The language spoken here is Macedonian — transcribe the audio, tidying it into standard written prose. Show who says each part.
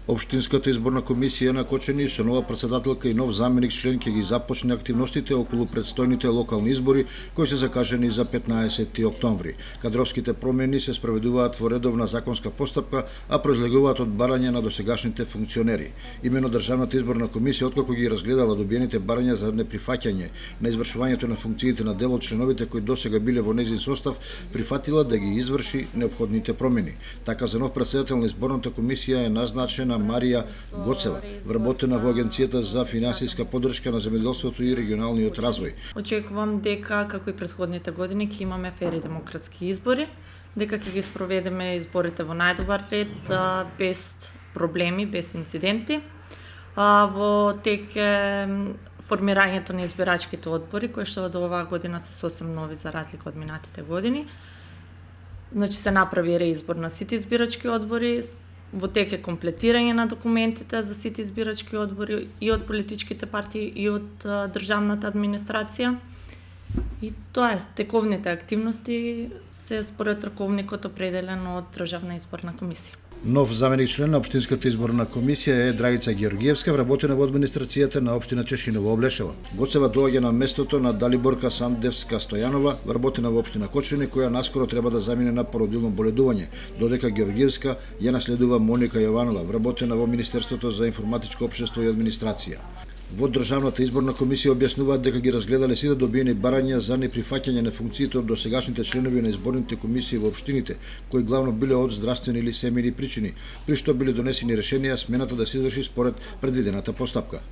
Speaker 1: Општинската изборна комисија на Кочани со нова претседателка и нов заменик член ќе ги започне активностите околу предстојните локални избори кои се закажани за 15 октомври. Кадровските промени се спроведуваат во редовна законска постапка, а произлегуваат од барања на досегашните функционери. Имено Државната изборна комисија откако ги разгледала добиените барања за неприфаќање на извршувањето на функциите на дел од членовите кои досега биле во нејзин состав, прифатила да ги изврши неопходните промени. Така за нов претседател на изборната комисија е назначена Марија Гоцева, вработена во Агенцијата за финансиска поддршка на земјоделството и регионалниот развој.
Speaker 2: Очекувам дека, како и претходните години, ќе имаме фер и демократски избори, дека ќе ги спроведеме изборите во најдобар ред, без проблеми, без инциденти. Во тек е формирањето на избирачките одбори, кои што до оваа година се сосем нови за разлика од минатите години. Значи се направи реизбор на сите избирачки одбори, во тек е комплетирање на документите за сите избирачки одбори и од политичките партии и од државната администрација. И тоа е, тековните активности се според раковникот определен од Државна изборна комисија.
Speaker 1: Нов заменик член на Општинската изборна комисија е Драгица Георгиевска, вработена во администрацијата на општина Чешиново Облешево. Гоцева доаѓа на местото на Далиборка Сандевска Стојанова, вработена во општина Кочани, која наскоро треба да замине на породилно боледување, додека Георгиевска ја наследува Моника Јованова, вработена во Министерството за информатичко општество и администрација. Во Државната изборна комисија објаснуваат дека ги разгледале сите добиени барања за неприфаќање на функциите од досегашните членови на изборните комисии во општините, кои главно биле од здравствени или семејни причини, при што биле донесени решенија смената да се изврши според предвидената постапка.